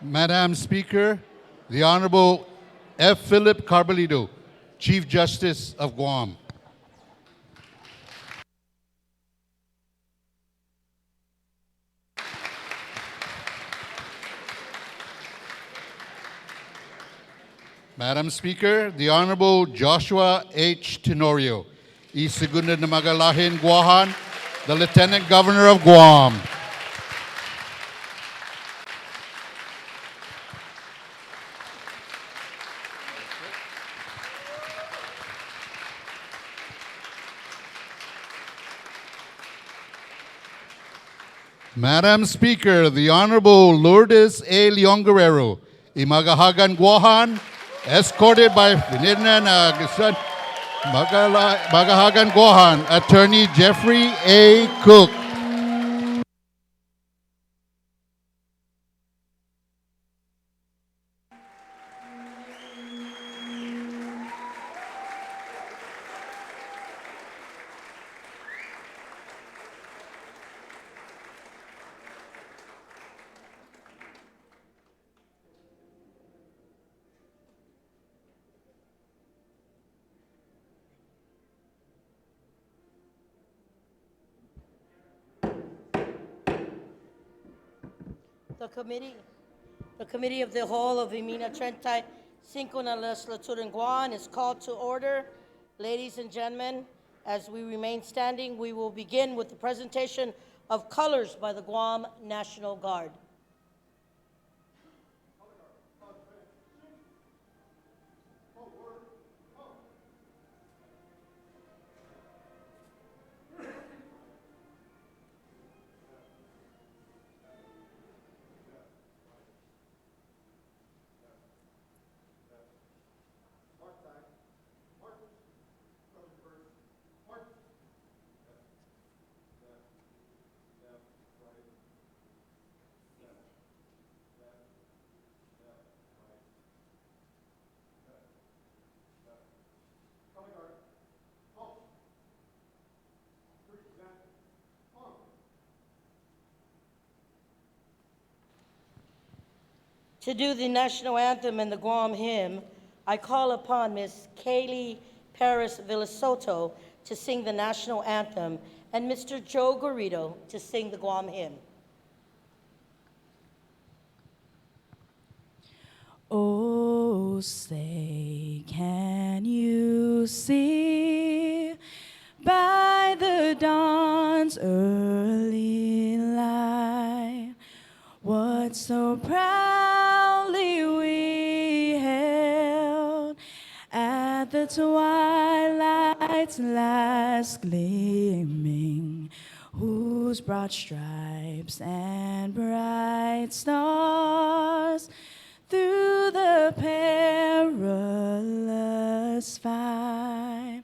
Madam Speaker, the Honorable F. Philip Carbolito, Chief Justice of Guam. Madam Speaker, the Honorable Joshua H. Tenorio, I Segunda Namagalahin, Guahan, the Lieutenant Governor of Guam. Madam Speaker, the Honorable Lourdes A. Leon Guerrero, Imagahagan Guahan, escorted by Magahagan Guahan, Attorney Jeffrey A. Cook. The Committee of the Whole of Imina Trentai Cinco na Legislatura in Guam is called to order. Ladies and gentlemen, as we remain standing, we will begin with the presentation of colors by the Guam National Guard. To do the national anthem and the Guam hymn, I call upon Ms. Kaylee Paris Villasoto to sing the national anthem and Mr. Joe Garrido to sing the Guam hymn. Oh, say, can you see by the dawn's early light what so proudly we held at the twilight's last gleaming, whose broad stripes and bright stars through the perilous fight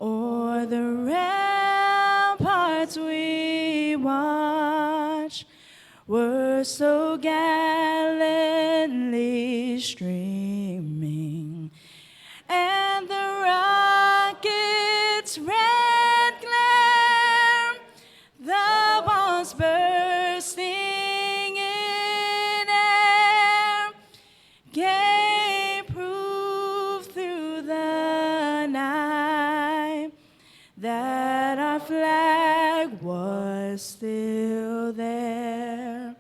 o'er the ramparts we watched were so gallantly streaming, and the rocket's red glare, the bombs bursting in air, gave proof through the night that our flag was still there.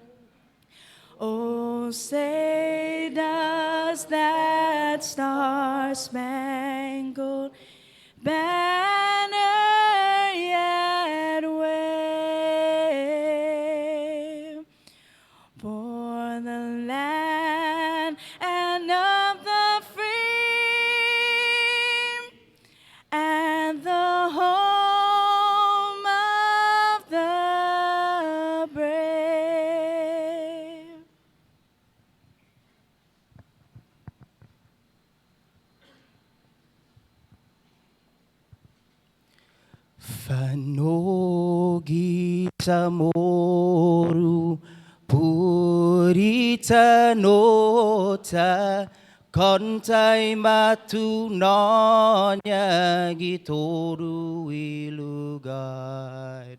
Oh, say does that star-spangled banner yet wave for the land and of the free and the home of the brave? Fanogi tamoru purita nota kontai matu nonya gitoru ilugad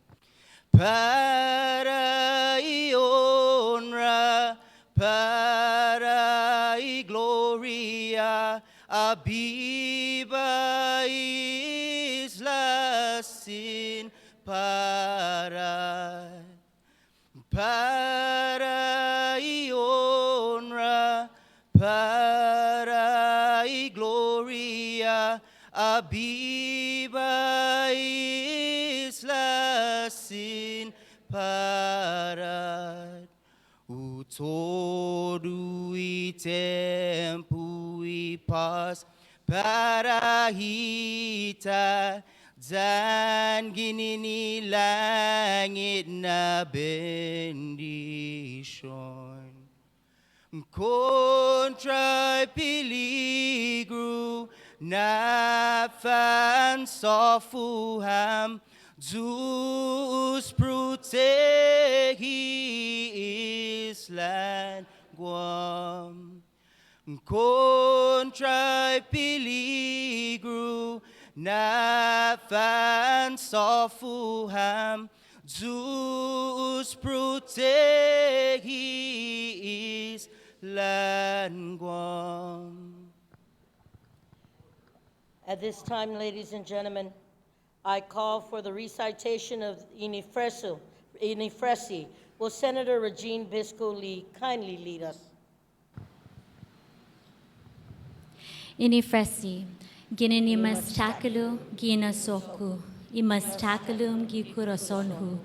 para ionra para Abiba isla sin para honra, para gloria, abiba isla sin para. O todo e tempo e paz para kita dan gini langit na bendition. Contra peligro na fan sofuham Zeus protegi island Guam. Contra peligro na fan sofuham Zeus protegi island Guam. At this time, ladies and gentlemen, I call for the recitation of Inifresi. Will Senator Regine Bisco Lee kindly lead us? Inifresi, ginini mastakalu, gina soku, imastakalum gikurasonhu,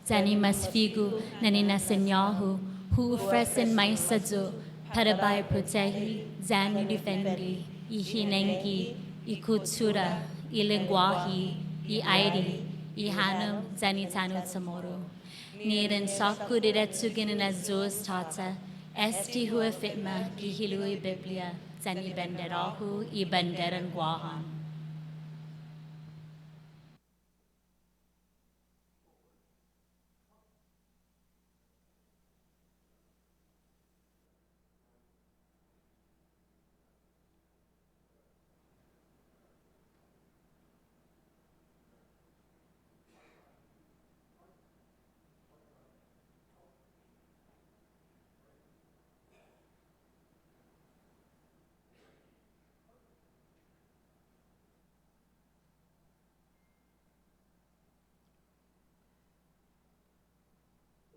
zani masfigu, nanina senyahu, hu fresin maisadzu, parabai protehi, zani defendi, ihinengi, ikutsura, ilingwahi, I hanum, zani tanu tsamoro. Niren soku diretsu ginina zuz tata, esti hua fitma, gihilui biblia, zani benderahu, I benderan guahan.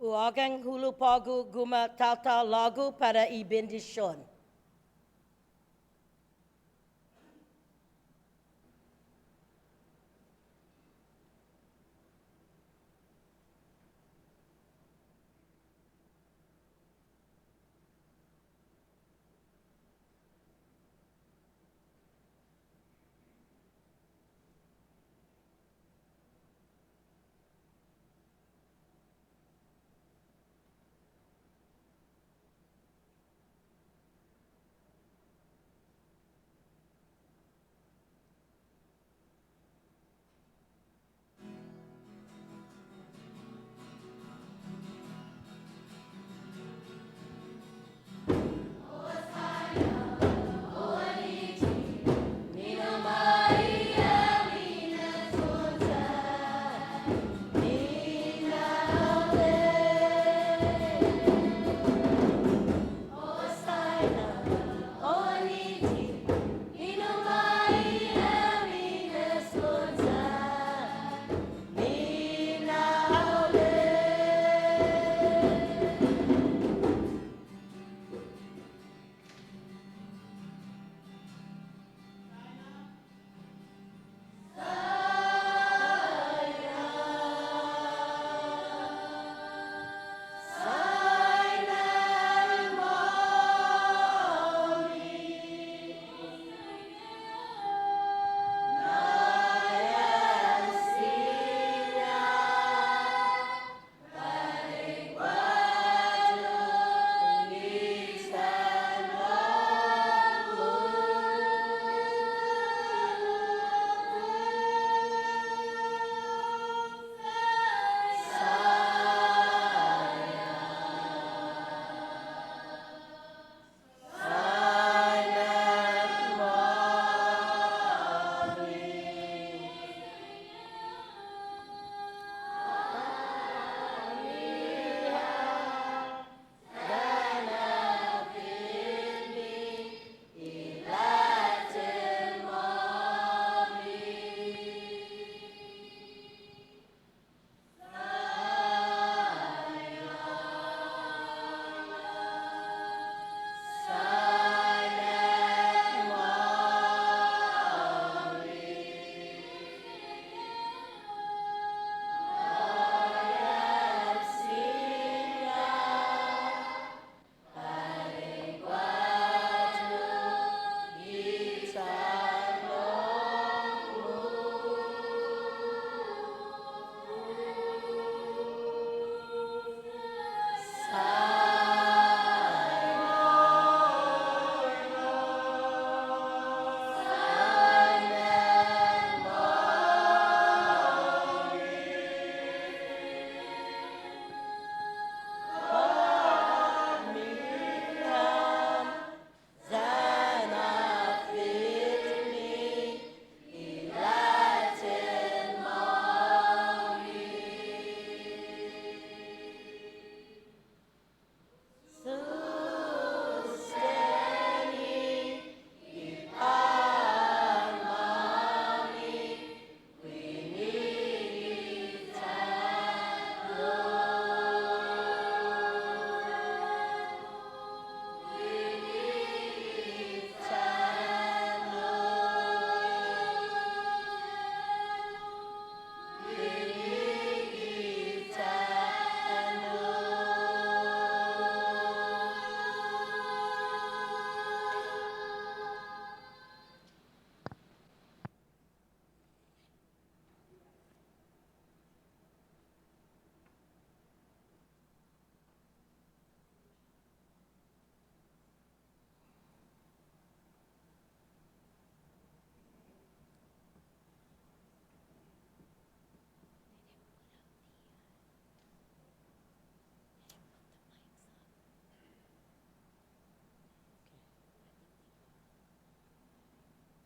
Uagang hulupagu guma tata lagu para ibendisyon.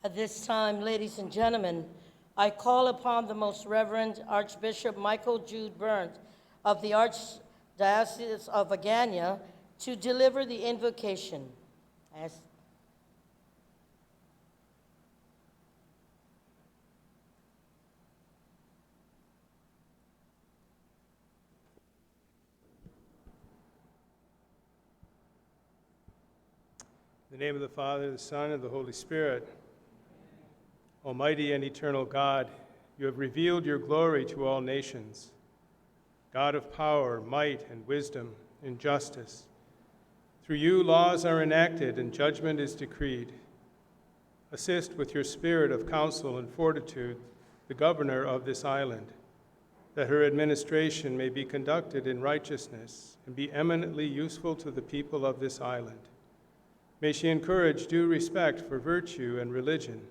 At this time, ladies and gentlemen, I call upon the Most Reverend Archbishop Michael Jude Burns of the Archdiocese of Agana to deliver the invocation. In the name of the Father, the Son, and the Holy Spirit. Almighty and eternal God, you have revealed your glory to all nations. God of power, might, and wisdom, and justice. Through you, laws are enacted and judgment is decreed. Assist with your spirit of counsel and fortitude the governor of this island, that her administration may be conducted in righteousness and be eminently useful to the people of this island. May she encourage due respect for virtue and religion.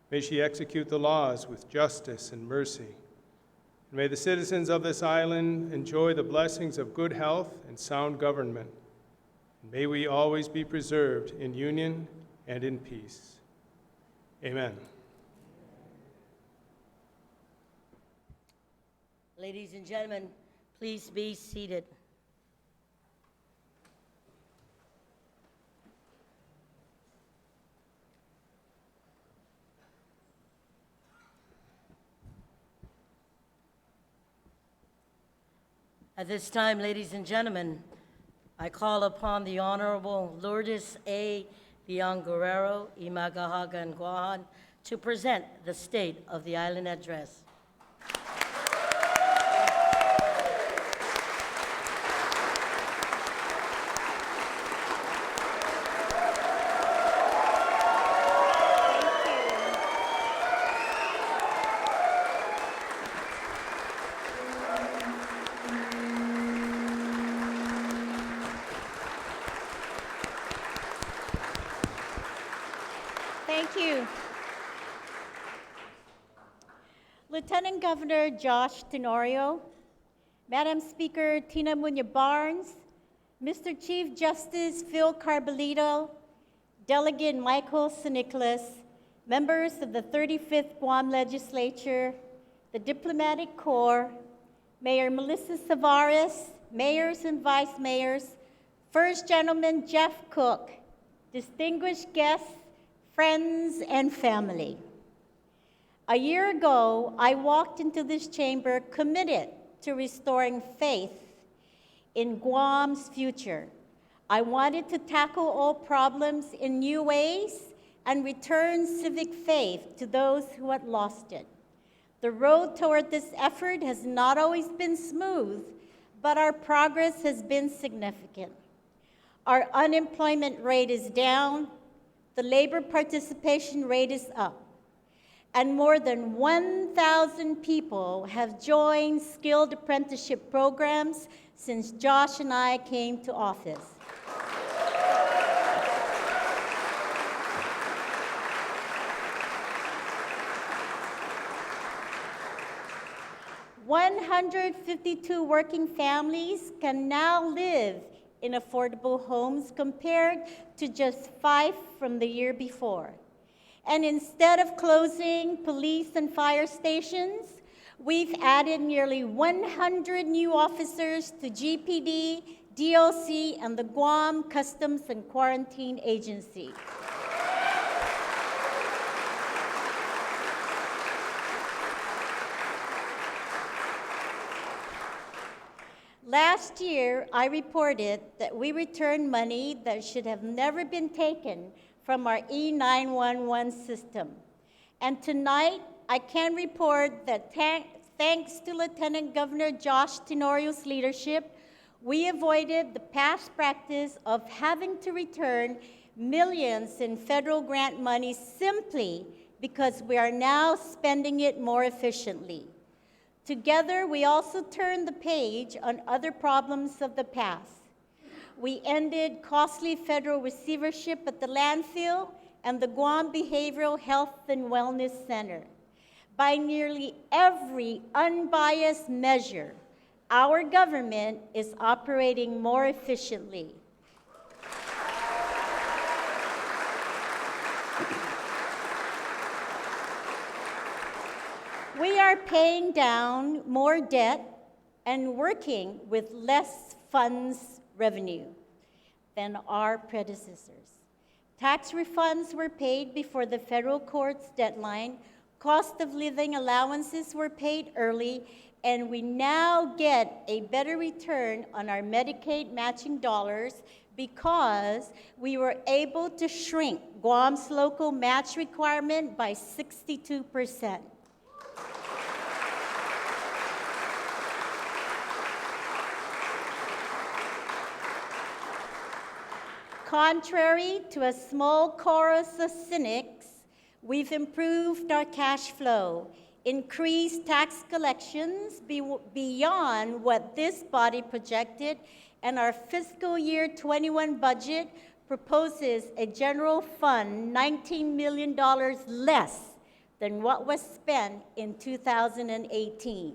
May she execute the laws with justice and mercy. And may the citizens of this island enjoy the blessings of good health and sound government. And may we always be preserved in union and in peace. Amen. Ladies and gentlemen, please be seated. At this time, ladies and gentlemen, I call upon the Honorable Lourdes A. Leon Guerrero, Imagahaga and Guahan, to present the State of the Island Address. Thank you. Lieutenant Governor Josh Tenorio, Madam Speaker Tina Munya-Barnes, Mr. Chief Justice Phil Carbolito, Delegate Michael St-Nicholas, members of the 35th Guam Legislature, the Diplomatic Corps, Mayor Melissa Savares, mayors and vice mayors, First Gentleman Jeff Cook, distinguished guests, friends, and family. A year ago, I walked into this chamber committed to restoring faith in Guam's future. I wanted to tackle all problems in new ways and return civic faith to those who had lost it. The road toward this effort has not always been smooth, but our progress has been significant. Our unemployment rate is down, the labor participation rate is up, and more than 1,000 people have joined skilled apprenticeship programs since Josh and I came to office. "152 working families can now live in affordable homes compared to just 5 from the year before. And instead of closing police and fire stations, we've added nearly 100 new officers to GPD, DOC, and the Guam Customs and Quarantine Agency. Last year, I reported that we returned money that should have never been taken from our E911 system. And tonight, I can report that thanks to Lieutenant Governor Josh Tenorio's leadership, we avoided the past practice of having to return millions in federal grant money simply because we are now spending it more efficiently. Together, we also turned the page on other problems of the past. We ended costly federal receivership at the landfill and the Guam Behavioral Health and Wellness Center. By nearly every unbiased measure, our government is operating more efficiently. We are paying down more debt and working with less funds revenue than our predecessors. Tax refunds were paid before the federal court's deadline, cost of living allowances were paid early, and we now get a better return on our Medicaid matching dollars because we were able to shrink Guam's local match requirement by 62%. Contrary to a small chorus of cynics, we've improved our cash flow, increased tax collections beyond what this body projected, and our fiscal year 21 budget proposes a general fund $19 million less than what was spent in 2018.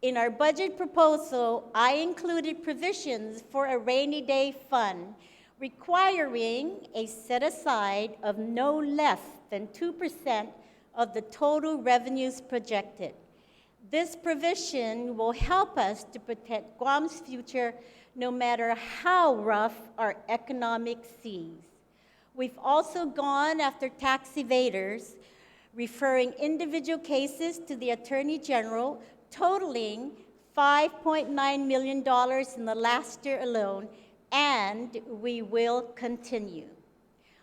In our budget proposal, I included provisions for a rainy day fund requiring a set-aside of no less than 2% of the total revenues projected. This provision will help us to protect Guam's future no matter how rough our economic seas. We've also gone after tax evaders, referring individual cases to the Attorney General, totaling $5.9 million in the last year alone, and we will continue.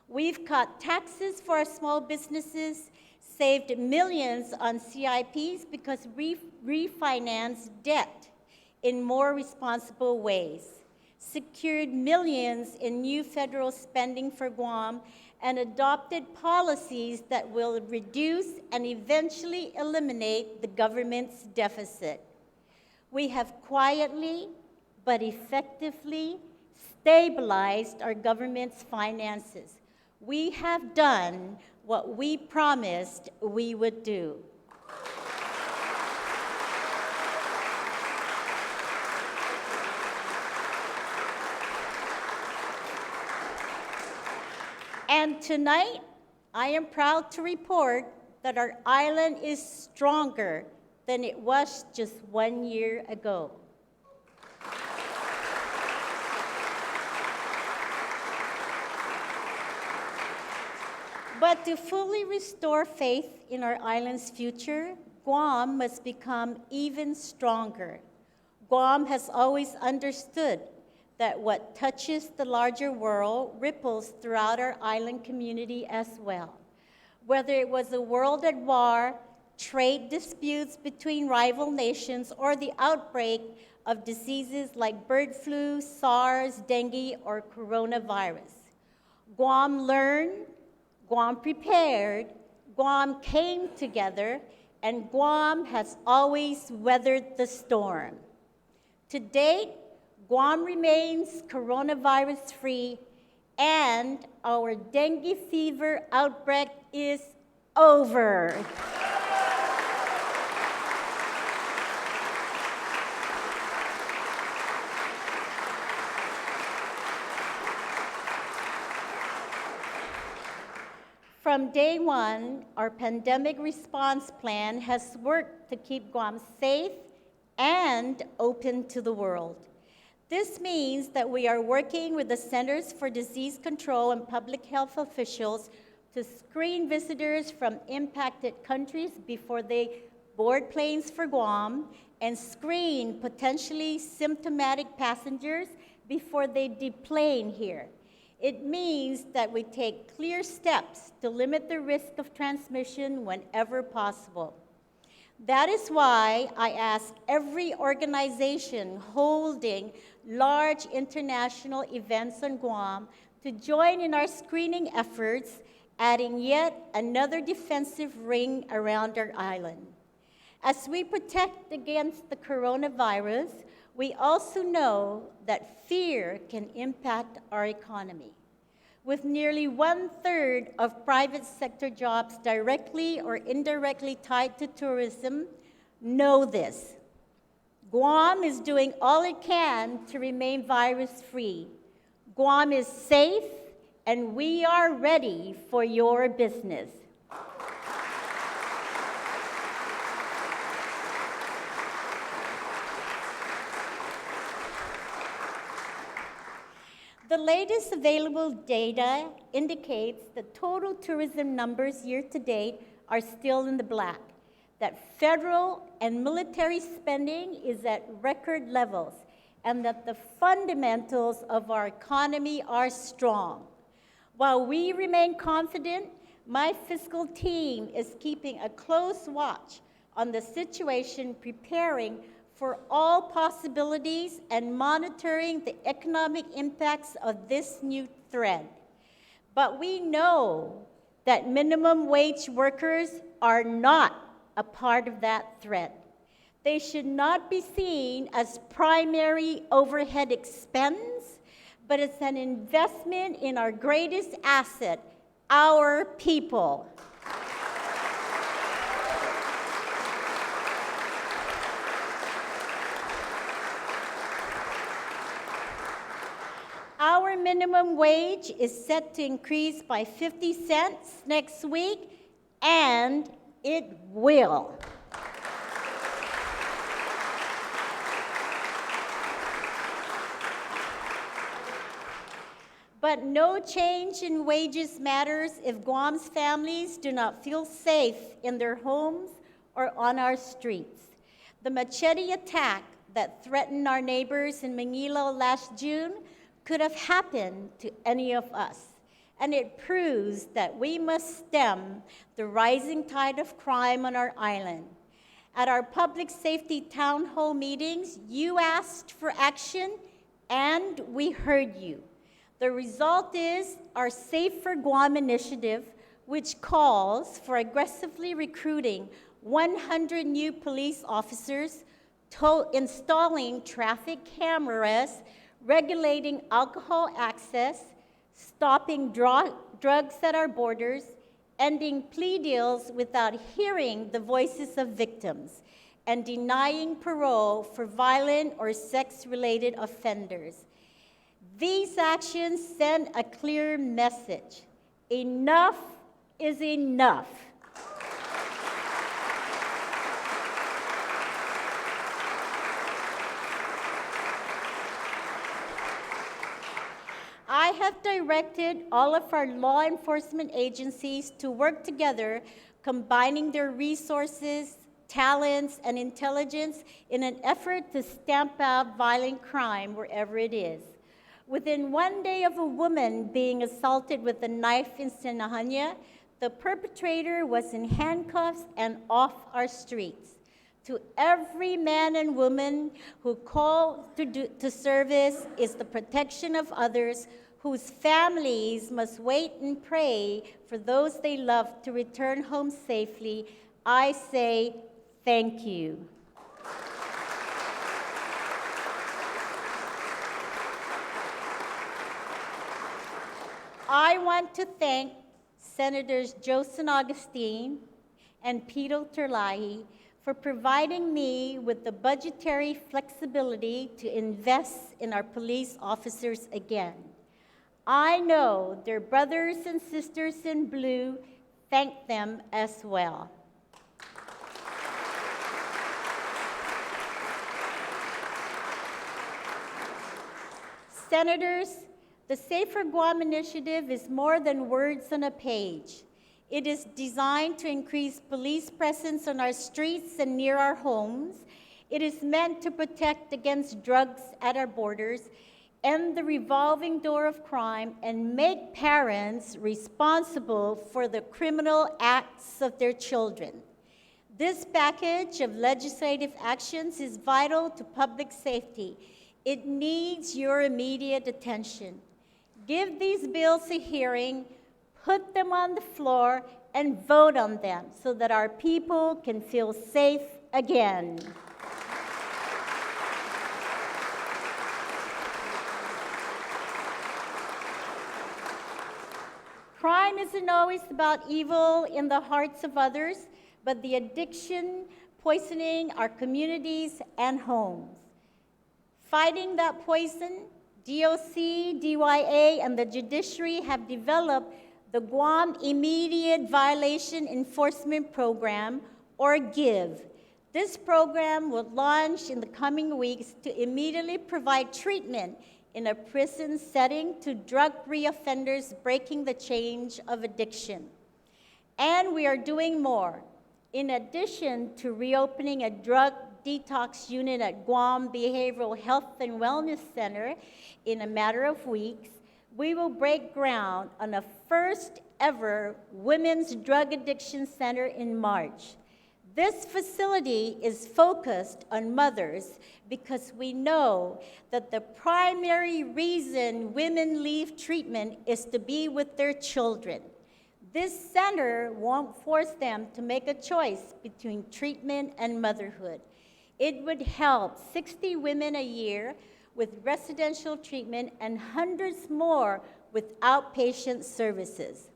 We've cut taxes for our small businesses, saved millions on CIPs because we refinanced debt in more responsible ways, secured millions in new federal spending for Guam, and adopted policies that will reduce and eventually eliminate the government's deficit. We have quietly but effectively stabilized our government's finances. We have done what we promised we would do. And tonight, I am proud to report that our island is stronger than it was just 1 year ago. But to fully restore faith in our island's future, Guam must become even stronger. Guam has always understood that what touches the larger world ripples throughout our island community as well. Whether it was a world at war, trade disputes between rival nations, or the outbreak of diseases like bird flu, SARS, dengue, or coronavirus. Guam learned, Guam prepared, Guam came together, and Guam has always weathered the storm. To date, Guam remains coronavirus-free, and our dengue fever outbreak is over. From day one, our pandemic response plan has worked to keep Guam safe and open to the world. This means that we are working with the Centers for Disease Control and public health officials to screen visitors from impacted countries before they board planes for Guam and screen potentially symptomatic passengers before they deplane here. It means that we take clear steps to limit the risk of transmission whenever possible. That is why I ask every organization holding large international events on Guam to join in our screening efforts, adding yet another defensive ring around our island. As we protect against the coronavirus, we also know that fear can impact our economy. With nearly 1/3 of private sector jobs directly or indirectly tied to tourism, know this. Guam is doing all it can to remain virus-free. Guam is safe, and we are ready for your business. The latest available data indicates that total tourism numbers year to date are still in the black, that federal and military spending is at record levels, and that the fundamentals of our economy are strong. While we remain confident, my fiscal team is keeping a close watch on the situation, preparing for all possibilities and monitoring the economic impacts of this new threat. But we know that minimum wage workers are not a part of that threat. They should not be seen as primary overhead expense, but it's an investment in our greatest asset, our people. Our minimum wage is set to increase by 50 cents next week, and it will. But no change in wages matters if Guam's families do not feel safe in their homes or on our streets. The machete attack that threatened our neighbors in Manila last June could have happened to any of us, and it proves that we must stem the rising tide of crime on our island. At our public safety town hall meetings, you asked for action, and we heard you. The result is our Safer Guam initiative, which calls for aggressively recruiting 100 new police officers, installing traffic cameras, regulating alcohol access, stopping drugs at our borders, ending plea deals without hearing the voices of victims, and denying parole for violent or sex-related offenders. These actions send a clear message. Enough is enough. I have directed all of our law enforcement agencies to work together, combining their resources, talents, and intelligence in an effort to stamp out violent crime wherever it is. Within 1 day of a woman being assaulted with a knife in Sinahanya, the perpetrator was in handcuffs and off our streets. To every man and woman who call to service is the protection of others whose families must wait and pray for those they love to return home safely. I say thank you. I want to thank Senators Josen Augustine and Peter Terlahi for providing me with the budgetary flexibility to invest in our police officers again. I know their brothers and sisters in blue thank them as well. Senators, the Safer Guam initiative is more than words on a page. It is designed to increase police presence on our streets and near our homes. It is meant to protect against drugs at our borders, end the revolving door of crime, and make parents responsible for the criminal acts of their children. This package of legislative actions is vital to public safety. It needs your immediate attention. Give these bills a hearing, put them on the floor, and vote on them so that our people can feel safe again. Crime isn't always about evil in the hearts of others, but the addiction poisoning our communities and homes. Fighting that poison, DOC, DYA, and the judiciary have developed the Guam Immediate Violation Enforcement Program, or GIVE. This program will launch in the coming weeks to immediately provide treatment in a prison setting to drug reoffenders breaking the chain of addiction. And we are doing more. In addition to reopening a drug detox unit at Guam Behavioral Health and Wellness Center in a matter of weeks, we will break ground on a first ever women's drug addiction center in March. This facility is focused on mothers because we know that the primary reason women leave treatment is to be with their children. This center won't force them to make a choice between treatment and motherhood. It would help 60 women a year with residential treatment and hundreds more with outpatient services.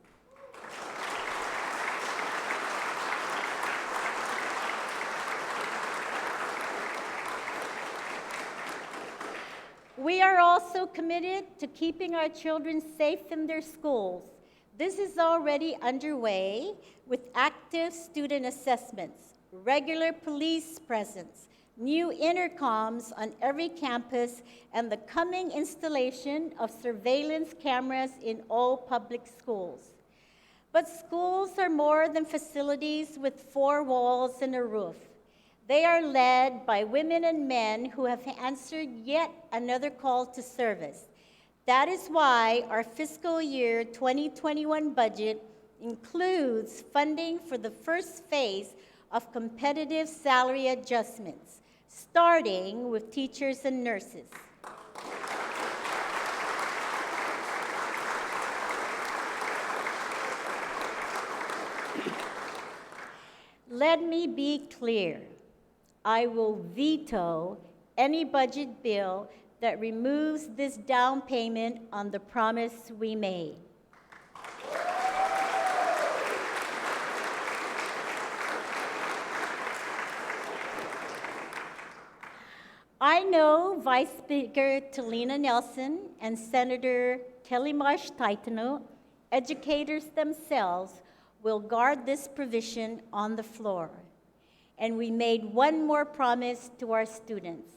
We are also committed to keeping our children safe in their schools. This is already underway with active student assessments, regular police presence, new intercoms on every campus, and the coming installation of surveillance cameras in all public schools. But schools are more than facilities with four walls and a roof. They are led by women and men who have answered yet another call to service. That is why our fiscal year 2021 budget includes funding for the first phase of competitive salary adjustments, starting with teachers and nurses. Let me be clear. I will veto any budget bill that removes this down payment on the promise we made. I know Vice Speaker Talina Nelson and Senator Kelly Marsh Taitano, educators themselves, will guard this provision on the floor. And we made one more promise to our students.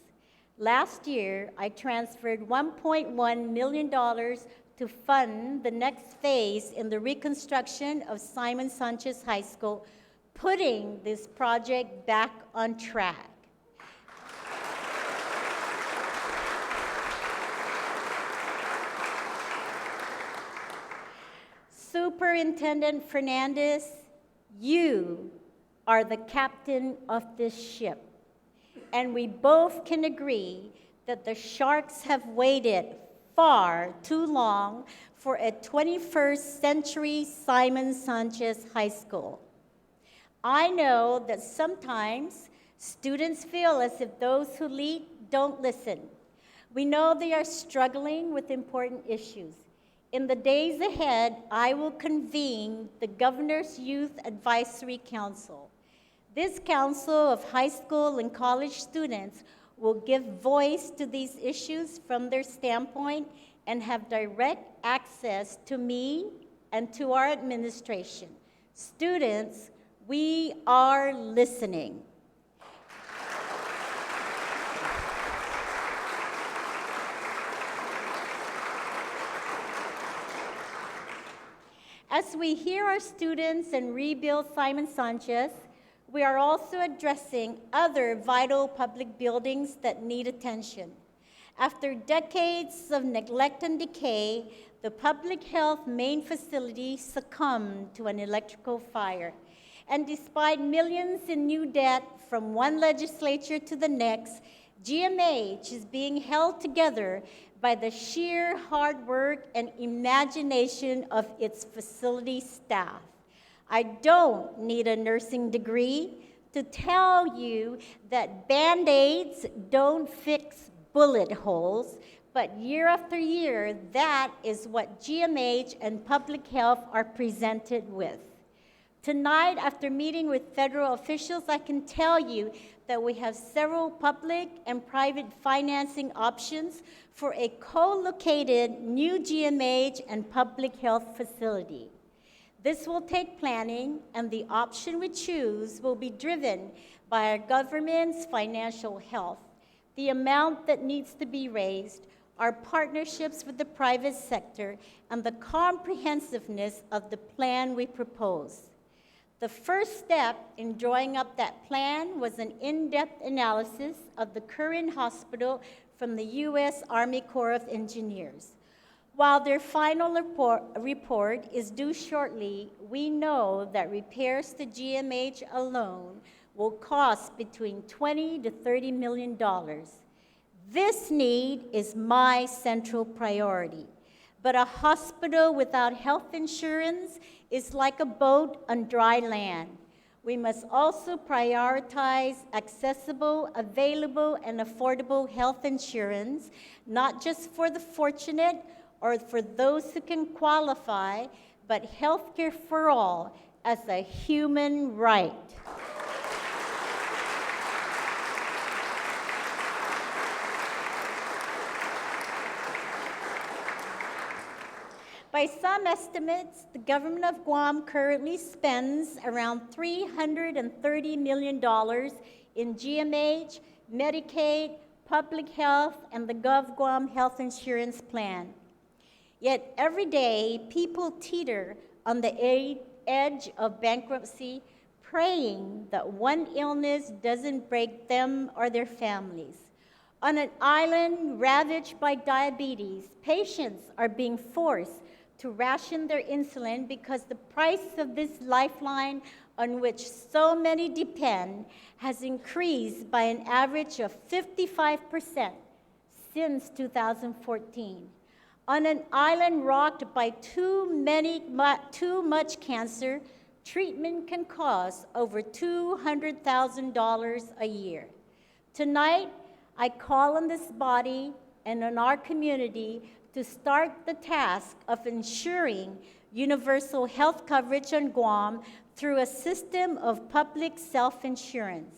Last year, I transferred $1.1 million to fund the next phase in the reconstruction of Simon Sanchez High School, putting this project back on track. Superintendent Fernandez, you are the captain of this ship. And we both can agree that the Sharks have waited far too long for a 21st century Simon Sanchez High School. I know that sometimes students feel as if those who lead don't listen. We know they are struggling with important issues. In the days ahead, I will convene the Governor's Youth Advisory Council. This council of high school and college students will give voice to these issues from their standpoint and have direct access to me and to our administration. Students, we are listening. As we hear our students and rebuild Simon Sanchez, we are also addressing other vital public buildings that need attention. After decades of neglect and decay, the public health main facility succumbed to an electrical fire. And despite millions in new debt from one legislature to the next, GMH is being held together by the sheer hard work and imagination of its facility staff. I don't need a nursing degree to tell you that Band-Aids don't fix bullet holes, but year after year, that is what GMH and public health are presented with. Tonight, after meeting with federal officials, I can tell you that we have several public and private financing options for a co-located new GMH and public health facility. This will take planning, and the option we choose will be driven by our government's financial health, the amount that needs to be raised, our partnerships with the private sector, and the comprehensiveness of the plan we propose. The first step in drawing up that plan was an in-depth analysis of the current hospital from the U.S. Army Corps of Engineers. While their final report is due shortly, we know that repairs to GMH alone will cost between $20 to $30 million. This need is my central priority. But a hospital without health insurance is like a boat on dry land. We must also prioritize accessible, available, and affordable health insurance, not just for the fortunate or for those who can qualify, but health care for all as a human right. By some estimates, the government of Guam currently spends around $330 million in GMH, Medicaid, public health, and the GovGuam health insurance plan. Yet every day, people teeter on the edge of bankruptcy, praying that one illness doesn't break them or their families. On an island ravaged by diabetes, patients are being forced to ration their insulin because the price of this lifeline on which so many depend has increased by an average of 55% since 2014. On an island rocked by too much cancer, treatment can cost over $200,000 a year. Tonight, I call on this body and on our community to start the task of ensuring universal health coverage on Guam through a system of public self-insurance.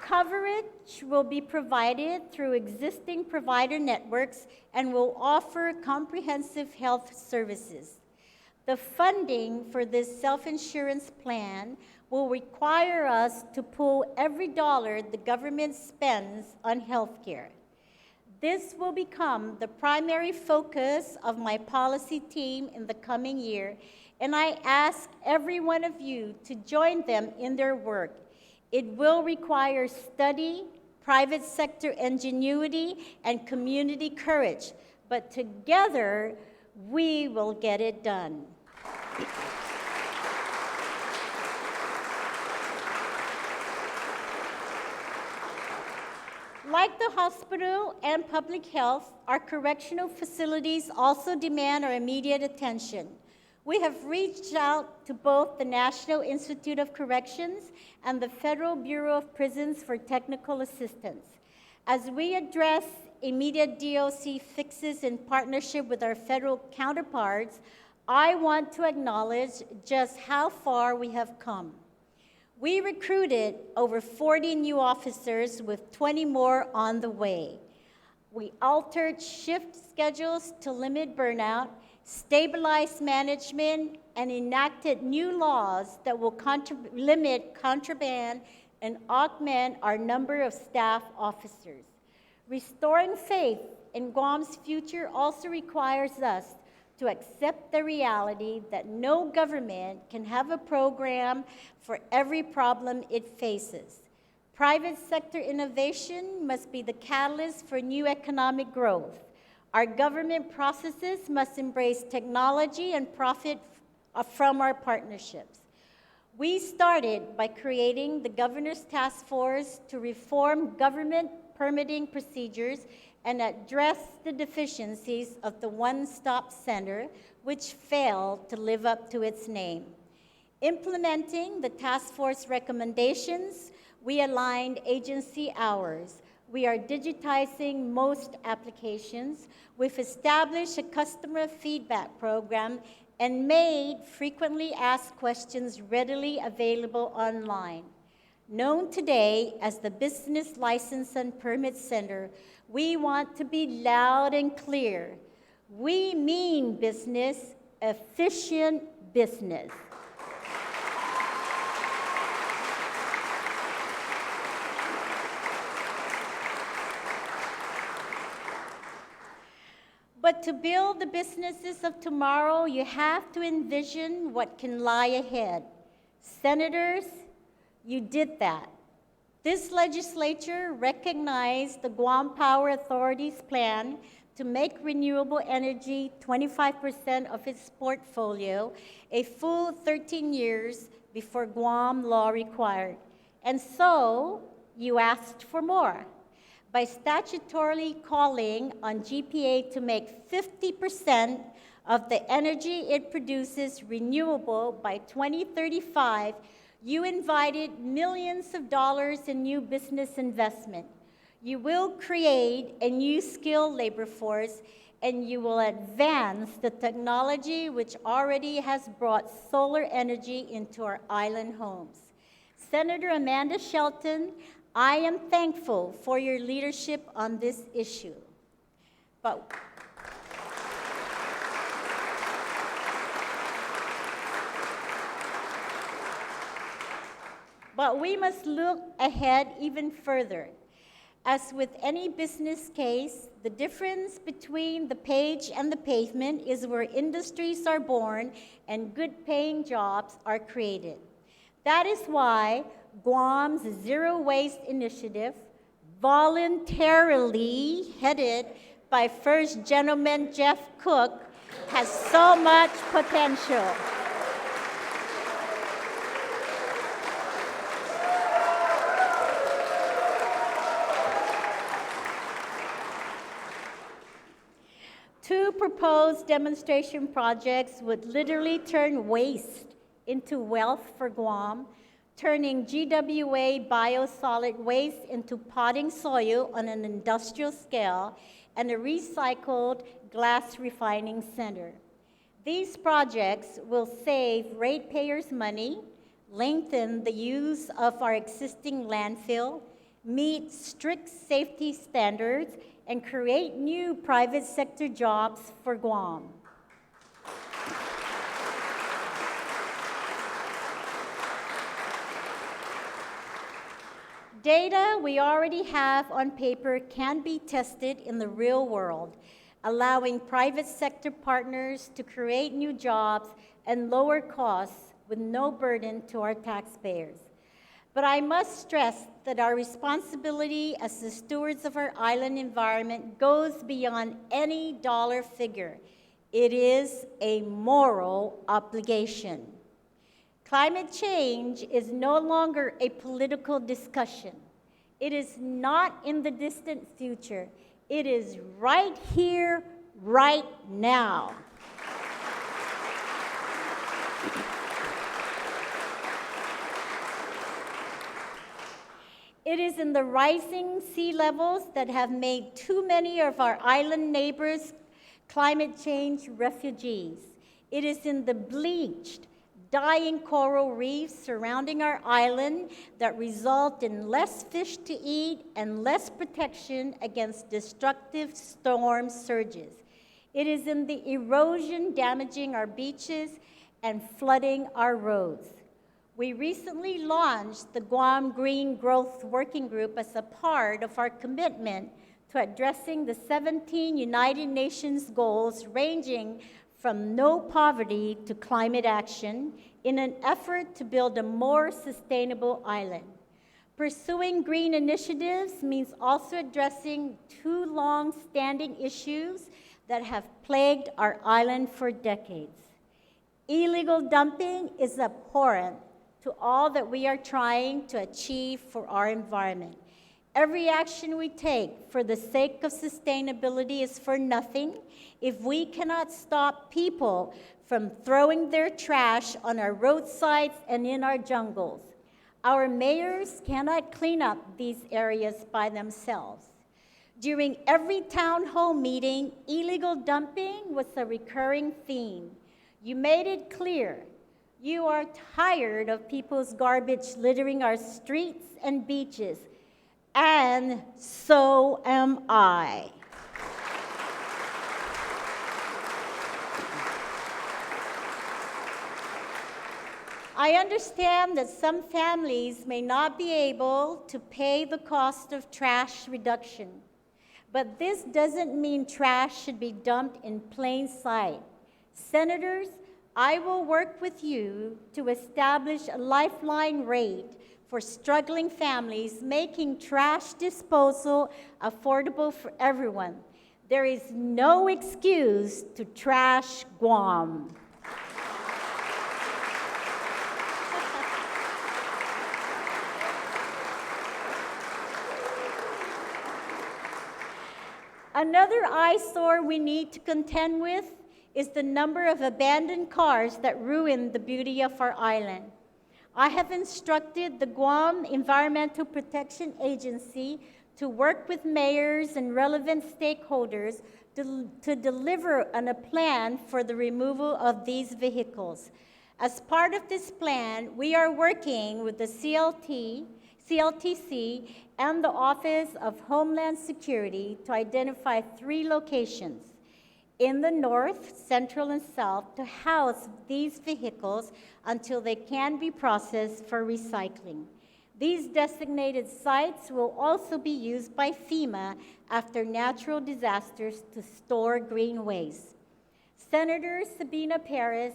Coverage will be provided through existing provider networks and will offer comprehensive health services. The funding for this self-insurance plan will require us to pool every dollar the government spends on health care. This will become the primary focus of my policy team in the coming year, and I ask every one of you to join them in their work. It will require study, private sector ingenuity, and community courage, but together we will get it done. Like the hospital and public health, our correctional facilities also demand our immediate attention. We have reached out to both the National Institute of Corrections and the Federal Bureau of Prisons for technical assistance. As we address immediate DOC fixes in partnership with our federal counterparts, I want to acknowledge just how far we have come. We recruited over 40 new officers with 20 more on the way. We altered shift schedules to limit burnout, stabilized management, and enacted new laws that will limit contraband and augment our number of staff officers. Restoring faith in Guam's future also requires us to accept the reality that no government can have a program for every problem it faces. Private sector innovation must be the catalyst for new economic growth. Our government processes must embrace technology and profit from our partnerships. We started by creating the Governor's Task Force to reform government permitting procedures and address the deficiencies of the One-Stop Center, which failed to live up to its name. Implementing the task force recommendations, we aligned agency hours. We are digitizing most applications. We've established a customer feedback program and made frequently asked questions readily available online. Known today as the Business License and Permit Center, we want to be loud and clear. We mean business, efficient business. But to build the businesses of tomorrow, you have to envision what can lie ahead. Senators, you did that. This legislature recognized the Guam Power Authority's plan to make renewable energy 25% of its portfolio a full 13 years before Guam law required. And so you asked for more by statutorily calling on GPA to make 50% of the energy it produces renewable by 2035. You invited millions of dollars in new business investment. You will create a new skilled labor force, and you will advance the technology which already has brought solar energy into our island homes. Senator Amanda Shelton, I am thankful for your leadership on this issue. But we must look ahead even further. As with any business case, the difference between the page and the pavement is where industries are born and good-paying jobs are created. That is why Guam's Zero Waste Initiative, voluntarily headed by First Gentleman Jeff Cook, has so much potential. Two proposed demonstration projects would literally turn waste into wealth for Guam, turning GWA biosolid waste into potting soil on an industrial scale and a recycled glass refining center. These projects will save ratepayers money, lengthen the use of our existing landfill, meet strict safety standards, and create new private sector jobs for Guam. Data we already have on paper can be tested in the real world, allowing private sector partners to create new jobs and lower costs with no burden to our taxpayers. But I must stress that our responsibility as the stewards of our island environment goes beyond any dollar figure. It is a moral obligation. Climate change is no longer a political discussion. It is not in the distant future. It is right here, right now. It is in the rising sea levels that have made too many of our island neighbors climate change refugees. It is in the bleached, dying coral reefs surrounding our island that result in less fish to eat and less protection against destructive storm surges. It is in the erosion damaging our beaches and flooding our roads. We recently launched the Guam Green Growth Working Group as a part of our commitment to addressing the 17 United Nations goals ranging from no poverty to climate action in an effort to build a more sustainable island. Pursuing green initiatives means also addressing two long-standing issues that have plagued our island for decades. Illegal dumping is abhorrent to all that we are trying to achieve for our environment. Every action we take for the sake of sustainability is for nothing if we cannot stop people from throwing their trash on our roadsides and in our jungles. Our mayors cannot clean up these areas by themselves. During every town hall meeting, illegal dumping was a recurring theme. You made it clear you are tired of people's garbage littering our streets and beaches, and so am I. I understand that some families may not be able to pay the cost of trash reduction, But this doesn't mean trash should be dumped in plain sight. Senators, I will work with you to establish a lifeline rate for struggling families, making trash disposal affordable for everyone. There is no excuse to trash Guam. Another eyesore we need to contend with is the number of abandoned cars that ruin the beauty of our island. I have instructed the Guam Environmental Protection Agency to work with mayors and relevant stakeholders to deliver on a plan for the removal of these vehicles. As part of this plan, we are working with the CLTC and the Office of Homeland Security to identify 3 locations in the north, central, and south to house these vehicles until they can be processed for recycling. These designated sites will also be used by FEMA after natural disasters to store green waste. Senator Sabina Perez,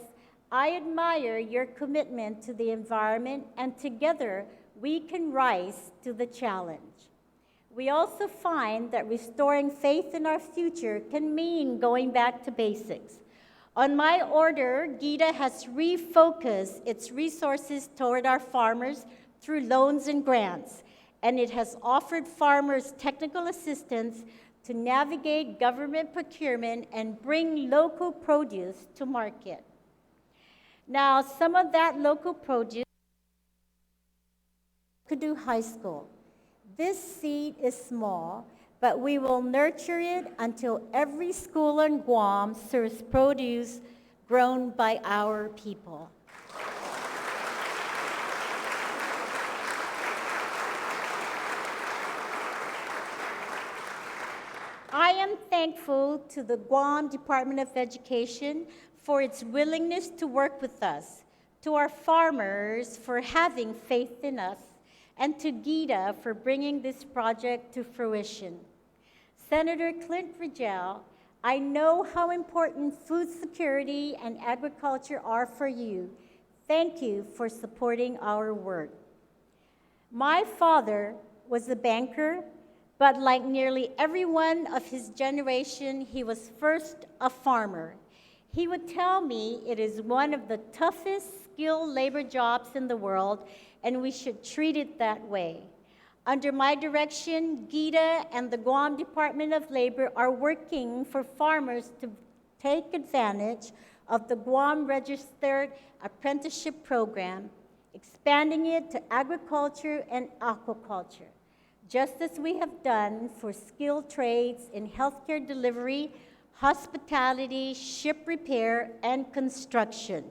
I admire your commitment to the environment, and together we can rise to the challenge. We also find that restoring faith in our future can mean going back to basics. On my order, GITA has refocused its resources toward our farmers through loans and grants, and it has offered farmers technical assistance to navigate government procurement and bring local produce to market. Now, some of that local produce could do high school. This seed is small, but we will nurture it until every school in Guam serves produce grown by our people. I am thankful to the Guam Department of Education for its willingness to work with us, to our farmers for having faith in us, and to GITA for bringing this project to fruition. Senator Clint Rigel, I know how important food security and agriculture are for you. Thank you for supporting our work. My father was a banker, but like nearly everyone of his generation, he was first a farmer. He would tell me it is one of the toughest skilled labor jobs in the world, and we should treat it that way. Under my direction, GITA and the Guam Department of Labor are working for farmers to take advantage of the Guam Registered Apprenticeship Program, expanding it to agriculture and aquaculture, just as we have done for skilled trades in healthcare delivery, hospitality, ship repair, and construction.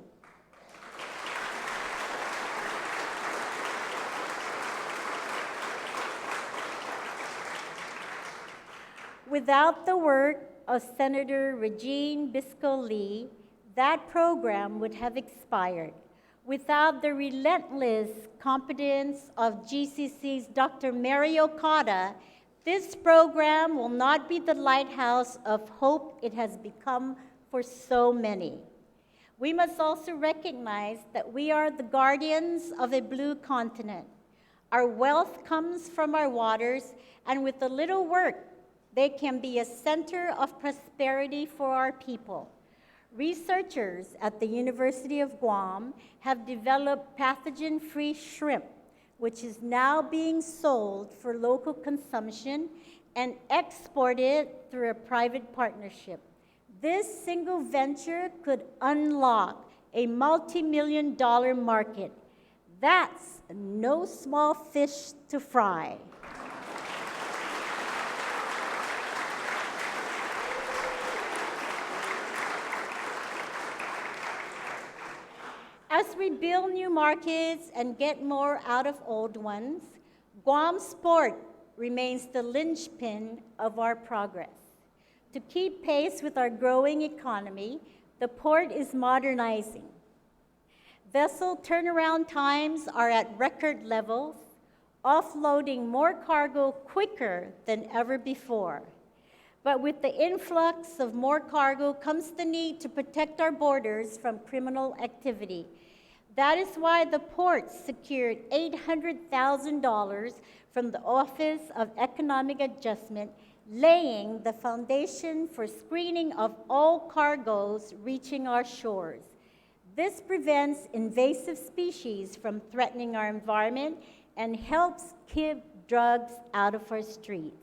Without the work of Senator Regine Biscoe-Lee, that program would have expired. Without the relentless competence of GCC's Dr. Mary Okada, this program will not be the lighthouse of hope it has become for so many. We must also recognize that we are the guardians of a blue continent. Our wealth comes from our waters, and with a little work, they can be a center of prosperity for our people. Researchers at the University of Guam have developed pathogen-free shrimp, which is now being sold for local consumption and exported through a private partnership. This single venture could unlock a multi-million-dollar market. That's no small fish to fry. As we build new markets and get more out of old ones, Guam's port remains the linchpin of our progress. To keep pace with our growing economy, the port is modernizing. Vessel turnaround times are at record levels, offloading more cargo quicker than ever before. But with the influx of more cargo comes the need to protect our borders from criminal activity. That is why the port secured $800,000 from the Office of Economic Adjustment, laying the foundation for screening of all cargoes reaching our shores. This prevents invasive species from threatening our environment and helps keep drugs out of our streets.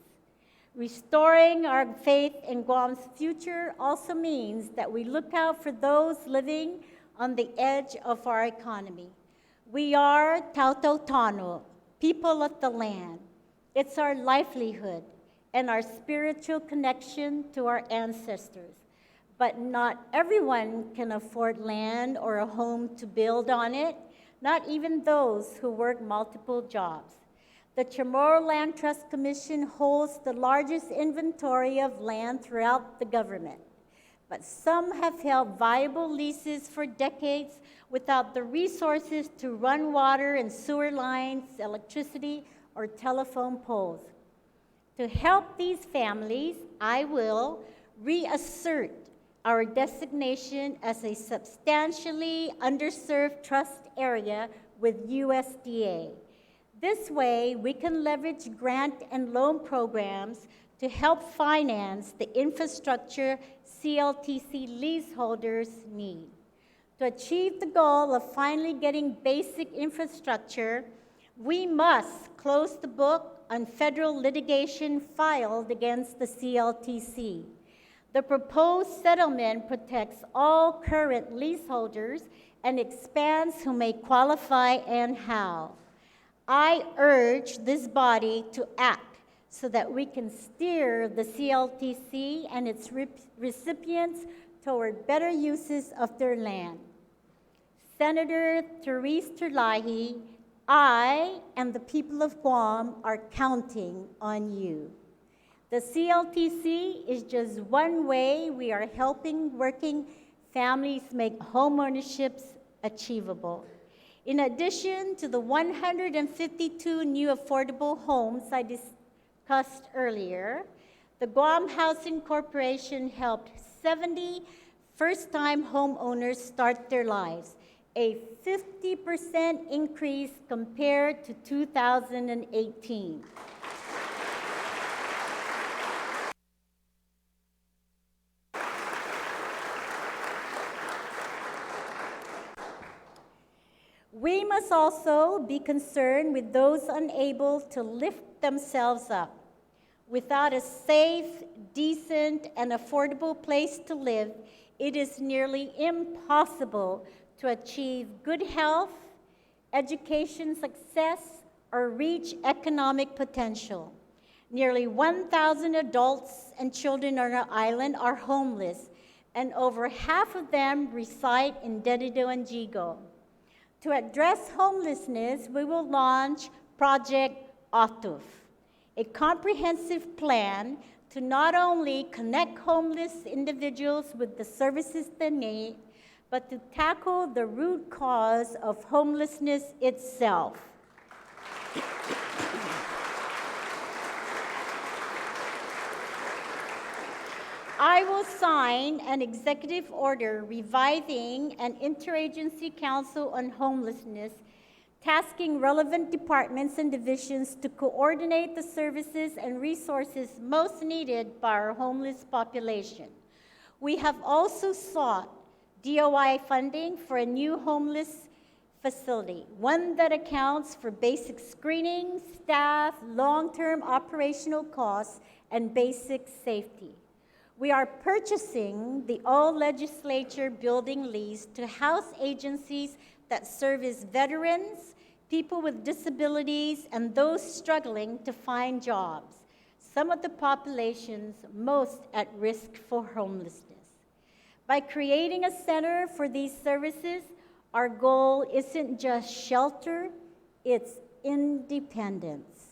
Restoring our faith in Guam's future also means that we look out for those living on the edge of our economy. We are Tautautano, people of the land. It's our livelihood and our spiritual connection to our ancestors. But not everyone can afford land or a home to build on it, not even those who work multiple jobs. The Chamorro Land Trust Commission holds the largest inventory of land throughout the government, but some have held viable leases for decades without the resources to run water and sewer lines, electricity, or telephone poles. To help these families, I will reassert our designation as a substantially underserved trust area with USDA. This way, we can leverage grant and loan programs to help finance the infrastructure CLTC leaseholders need. To achieve the goal of finally getting basic infrastructure, we must close the book on federal litigation filed against the CLTC. The proposed settlement protects all current leaseholders and expands who may qualify and how. I urge this body to act so that we can steer the CLTC and its recipients toward better uses of their land. Senator Therese Terlahi, I and the people of Guam are counting on you. The CLTC is just one way we are helping working families make homeownership achievable. In addition to the 152 new affordable homes I discussed earlier, the Guam Housing Corporation helped 70 first-time homeowners start their lives, a 50% increase compared to 2018. We must also be concerned with those unable to lift themselves up. Without a safe, decent, and affordable place to live, it is nearly impossible to achieve good health, education success, or reach economic potential. Nearly 1,000 adults and children on our island are homeless, and over half of them reside in Dedido and Jigo. To address homelessness, we will launch Project Otuf, a comprehensive plan to not only connect homeless individuals with the services they need, but to tackle the root cause of homelessness itself. I will sign an executive order reviving an interagency council on homelessness, tasking relevant departments and divisions to coordinate the services and resources most needed by our homeless population. We have also sought DOI funding for a new homeless facility, one that accounts for basic screening, staff, long-term operational costs, and basic safety. We are purchasing the old legislature building lease to house agencies that service veterans, people with disabilities, and those struggling to find jobs, some of the populations most at risk for homelessness. By creating a center for these services, our goal isn't just shelter, it's independence.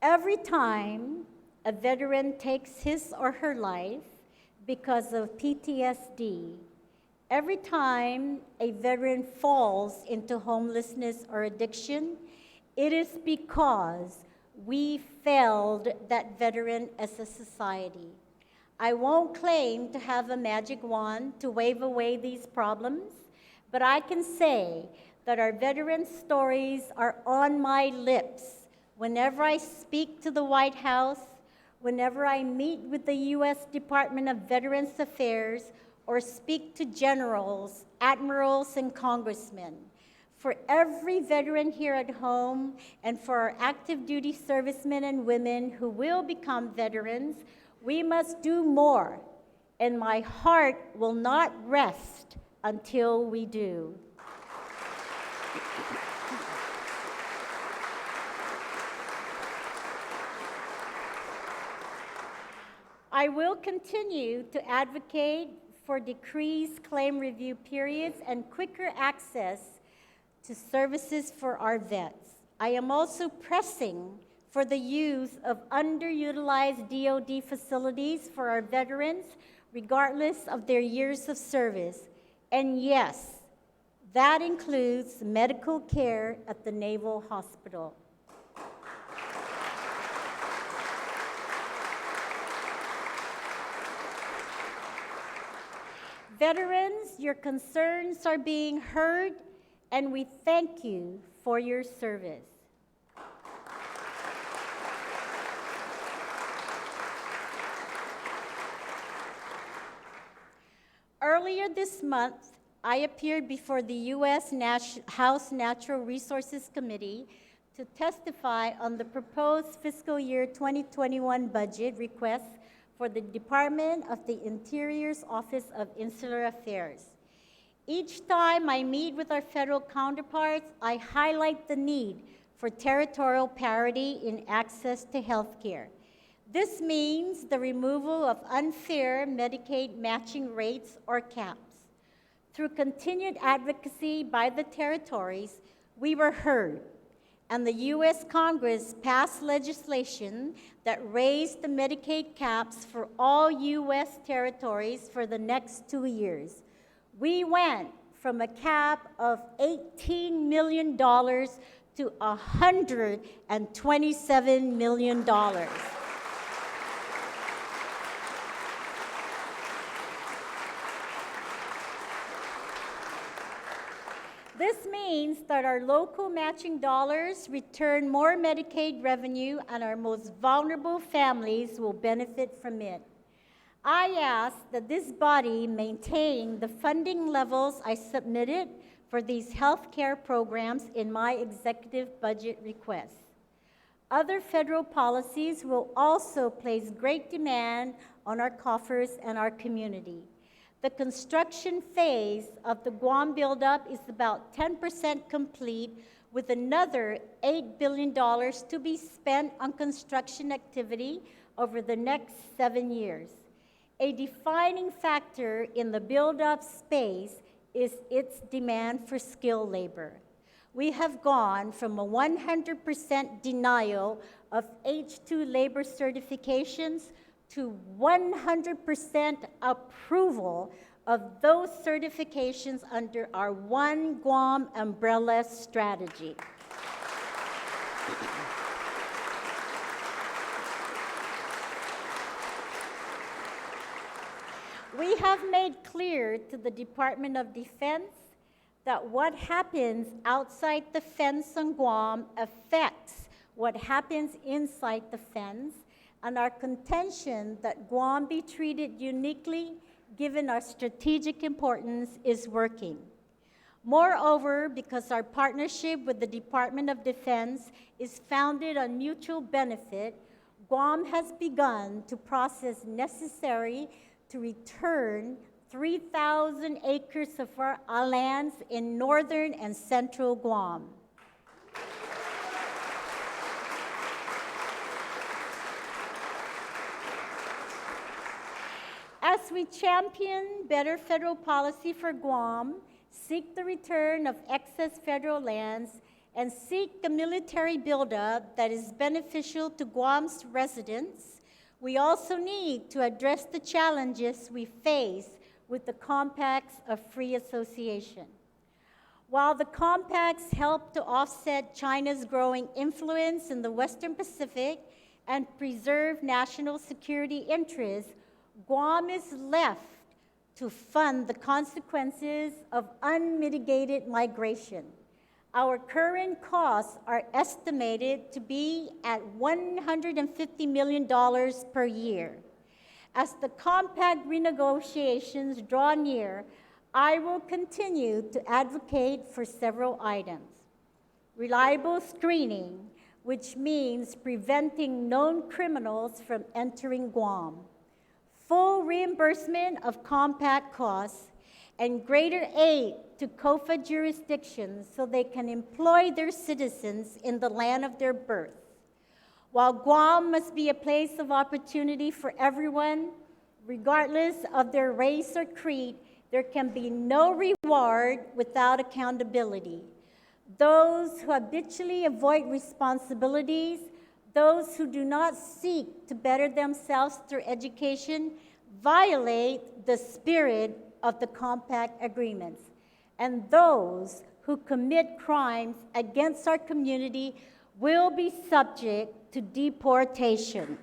Every time a veteran takes his or her life because of PTSD, Every time a veteran falls into homelessness or addiction, it is because we failed that veteran as a society. I won't claim to have a magic wand to wave away these problems, but I can say that our veteran stories are on my lips whenever I speak to the White House, whenever I meet with the U.S. Department of Veterans Affairs, or speak to generals, admirals, and congressmen. For every veteran here at home, and for our active duty servicemen and women who will become veterans, we must do more, and my heart will not rest until we do. I will continue to advocate for decreased claim review periods and quicker access to services for our vets. I am also pressing for the use of underutilized DoD facilities for our veterans, regardless of their years of service. And yes, that includes medical care at the Naval Hospital. Veterans, your concerns are being heard, and we thank you for your service. Earlier this month, I appeared before the U.S. House Natural Resources Committee to testify on the proposed fiscal year 2021 budget request for the Department of the Interior's Office of Insular Affairs. Each time I meet with our federal counterparts, I highlight the need for territorial parity in access to health care. This means the removal of unfair Medicaid matching rates or caps. Through continued advocacy by the territories, we were heard, and the U.S. Congress passed legislation that raised the Medicaid caps for all U.S. territories for the next 2 years. We went from a cap of $18 million to $127 million. This means that our local matching dollars return more Medicaid revenue, and our most vulnerable families will benefit from it. I ask that this body maintain the funding levels I submitted for these health care programs in my executive budget request. Other federal policies will also place great demand on our coffers and our community. The construction phase of the Guam buildup is about 10% complete, with another $8 billion to be spent on construction activity over the next 7 years. A defining factor in the buildup space is its demand for skilled labor. We have gone from a 100% denial of H-2 labor certifications to 100% approval of those certifications under our One Guam umbrella strategy. We have made clear to the Department of Defense that what happens outside the fence on Guam affects what happens inside the fence, and our contention that Guam be treated uniquely, given our strategic importance, is working. Moreover, because our partnership with the Department of Defense is founded on mutual benefit, Guam has begun to process necessary to return 3,000 acres of our lands in northern and central Guam. As we champion better federal policy for Guam, seek the return of excess federal lands, and seek a military buildup that is beneficial to Guam's residents, we also need to address the challenges we face with the Compacts of Free Association. While the compacts help to offset China's growing influence in the Western Pacific and preserve national security interests, Guam is left to fund the consequences of unmitigated migration. Our current costs are estimated to be at $150 million per year. As the compact renegotiations draw near, I will continue to advocate for several items. Reliable screening, which means preventing known criminals from entering Guam. Full reimbursement of compact costs, and greater aid to COFA jurisdictions so they can employ their citizens in the land of their birth. While Guam must be a place of opportunity for everyone, regardless of their race or creed, there can be no reward without accountability. Those who habitually avoid responsibilities, those who do not seek to better themselves through education, violate the spirit of the compact agreements. And those who commit crimes against our community will be subject to deportation.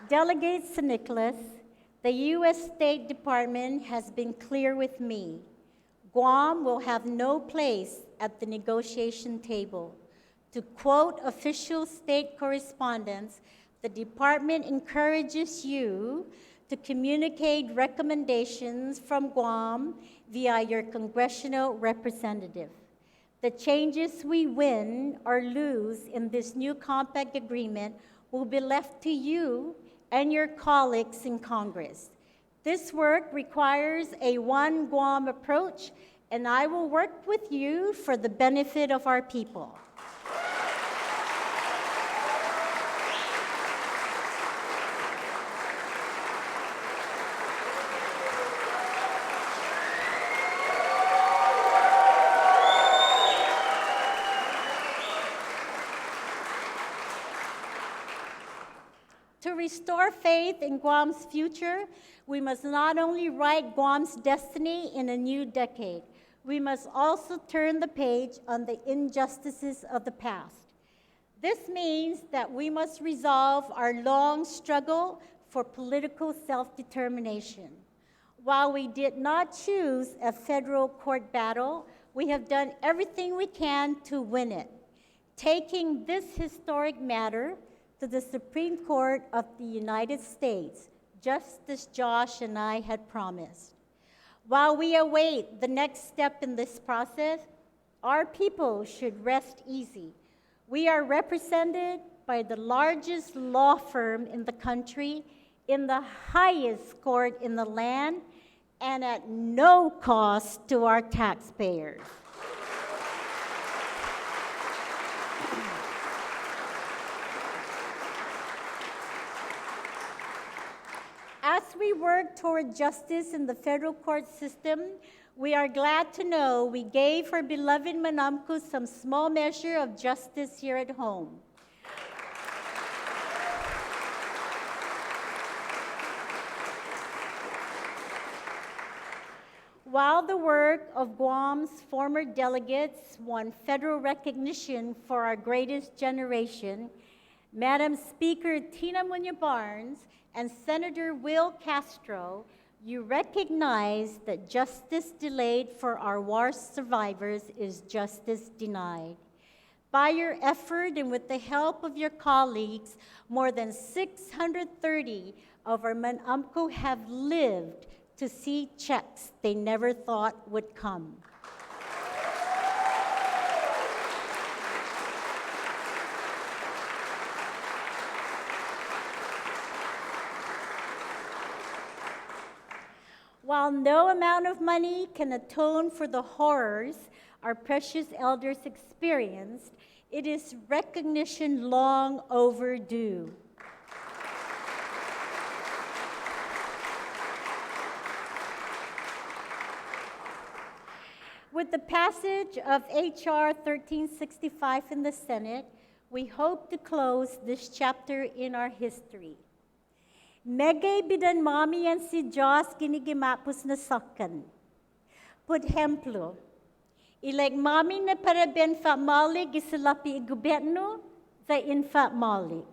Delegate St. Nicholas, the U.S. State Department has been clear with me. Guam will have no place at the negotiation table. To quote official state correspondence, the department encourages you to communicate recommendations from Guam via your congressional representative. The changes we win or lose in this new compact agreement will be left to you and your colleagues in Congress. This work requires a one Guam approach, and I will work with you for the benefit of our people. To restore faith in Guam's future, we must not only write Guam's destiny in a new decade, we must also turn the page on the injustices of the past. This means that we must resolve our long struggle for political self-determination. While we did not choose a federal court battle, we have done everything we can to win it, taking this historic matter to the Supreme Court of the United States, just as Josh and I had promised. While we await the next step in this process, our people should rest easy. We are represented by the largest law firm in the country, in the highest court in the land, and at no cost to our taxpayers. As we work toward justice in the federal court system, we are glad to know we gave our beloved Manamku some small measure of justice here at home. While the work of Guam's former delegates won federal recognition for our greatest generation, Madam Speaker Tina Muñoz-Barnes and Senator Will Castro, you recognize that justice delayed for our war survivors is justice denied. By your effort and with the help of your colleagues, more than 630 of our Manamku have lived to see checks they never thought would come. While no amount of money can atone for the horrors our precious elders experienced, it is recognition long overdue. With the passage of H.R. 1365 in the Senate, we hope to close this chapter in our history. Megay bidan mami yan si Diyos ginigimapos na sakan. Por ejemplo, ileg mami na paraben fatmalig isalapi gobyerno za in fatmalig.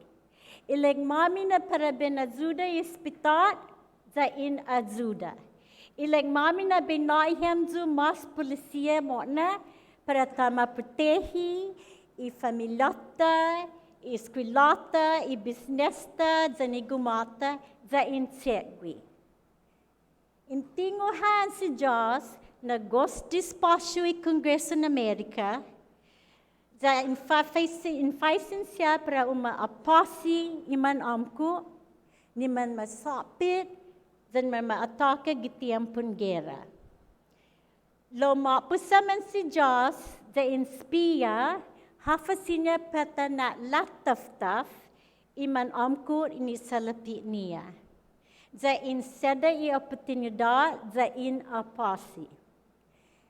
Ileg mami na paraben azuda ispitat za in azuda. Ileg mami na binaiham zu mas polisia mona para tama protehi i familiata, i eskwelata, i bisnesta, za nigumata, za in tsegwi. Intinguhan si Diyos na gost dispasyo i Kongreso ng Amerika za infaisin siya para umaapasi iman amku, ni man masapit, dan man maatake gitiang punggera. Lo mapusaman si Diyos za inspiya, hafasinya pata na lataftaf, iman amku ini salapi niya. Za inseda i oportunidad za in apasi.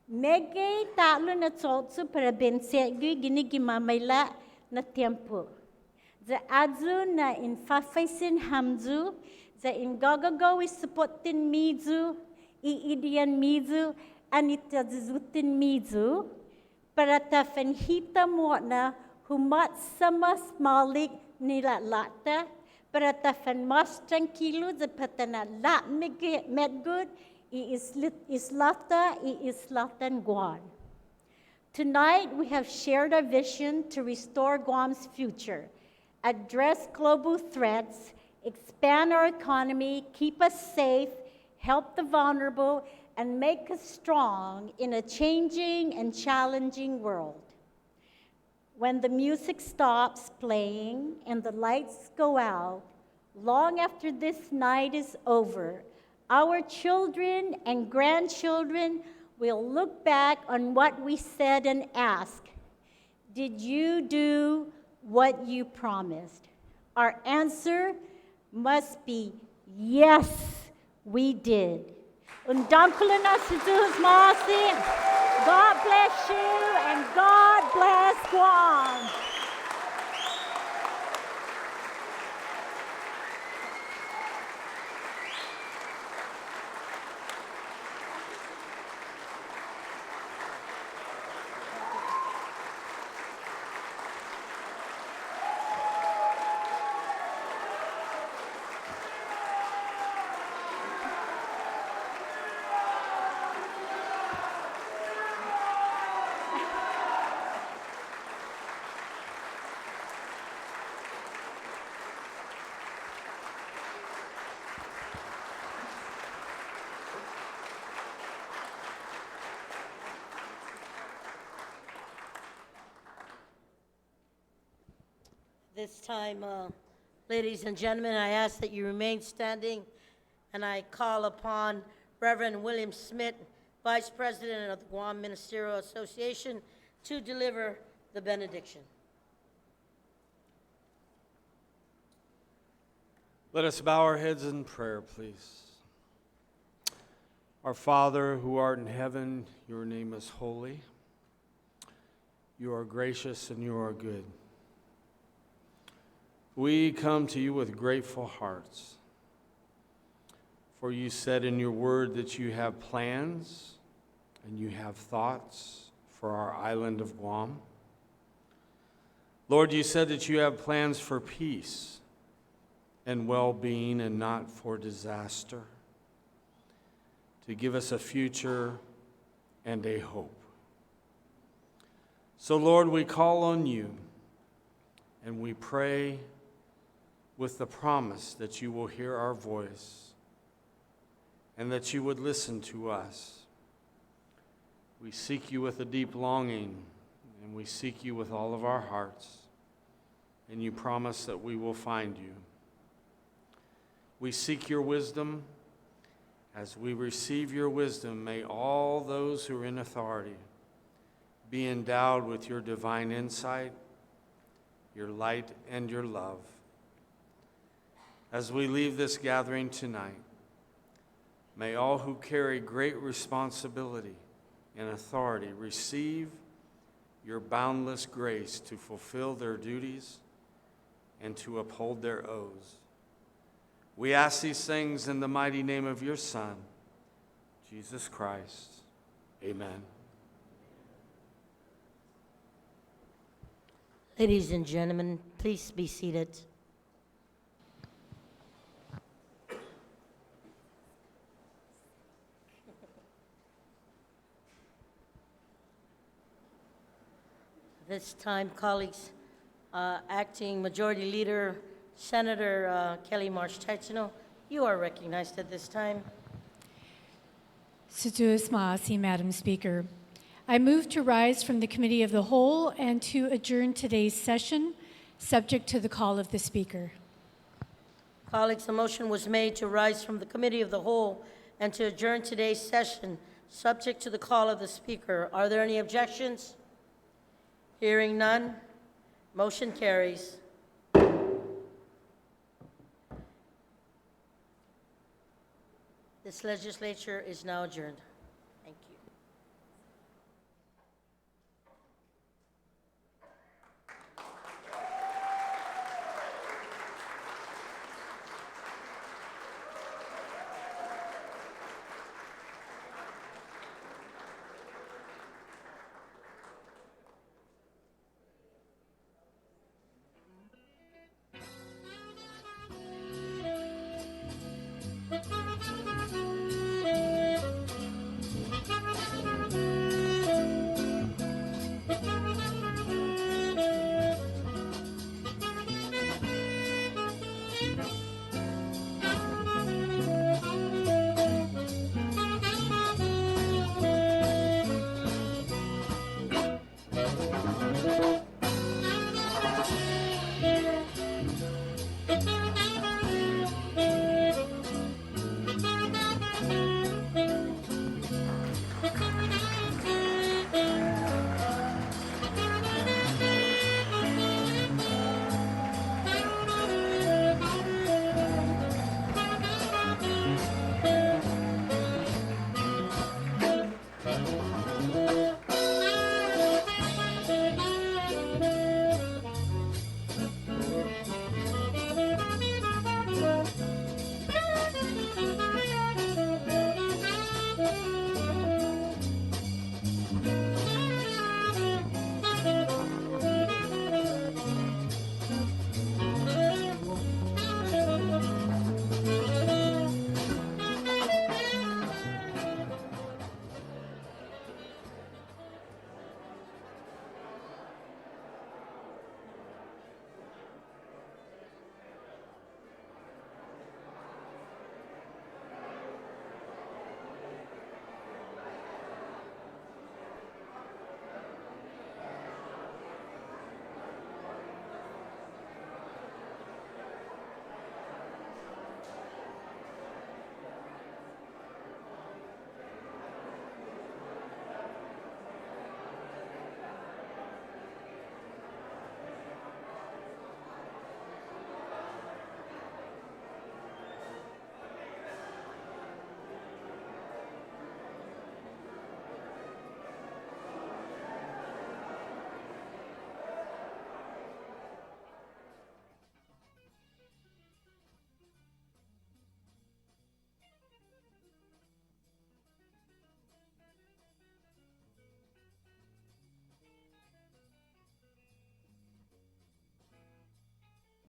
Megay talo na tsotso para bensegui ginigimamayla na tempo. Za adzu na infafaisin hamzu, za ingagagaw isupotin mizu, iidian mizu, anitazutin mizu, para tafanhita mo na humat sa mas malik nila lata, para tafan mas tranquilo za patana la medgud, islatan Guam. Tonight, we have shared our vision to restore Guam's future, address global threats, expand our economy, keep us safe, help the vulnerable, and make us strong in a changing and challenging world. When the music stops playing and the lights go out, long after this night is over, our children and grandchildren will look back on what we said and ask, did you do what you promised? Our answer must be, yes, we did. Undankulana Sidu's Masi. God bless you and God bless Guam. This time, ladies and gentlemen, I ask that you remain standing, and I call upon Reverend William Smith, Vice President of the Guam Ministerial Association, to deliver the benediction. Let us bow our heads in prayer, please. Our Father, who art in heaven, your name is holy. You are gracious and you are good. We come to you with grateful hearts, for you said in your word that you have plans and you have thoughts for our island of Guam. Lord, you said that you have plans for peace and well-being and not for disaster, to give us a future and a hope. So, Lord, we call on you and we pray with the promise that you will hear our voice and that you would listen to us. We seek you with a deep longing, and we seek you with all of our hearts, and you promise that we will find you. We seek your wisdom. As we receive your wisdom, may all those who are in authority be endowed with your divine insight, your light, and your love. As we leave this gathering tonight, may all who carry great responsibility and authority receive your boundless grace to fulfill their duties and to uphold their oaths. We ask these things in the mighty name of your Son, Jesus Christ. Amen. Ladies and gentlemen, please be seated. This time, colleagues, Acting Majority Leader Senator Kelly March-Titano, you are recognized at this time. Situus Maasi, Madam Speaker. I move to rise from the Committee of the Whole and to adjourn today's session, subject to the call of the Speaker. Colleagues, a motion was made to rise from the Committee of the Whole and to adjourn today's session, subject to the call of the Speaker. Are there any objections? Hearing none, motion carries. This legislature is now adjourned.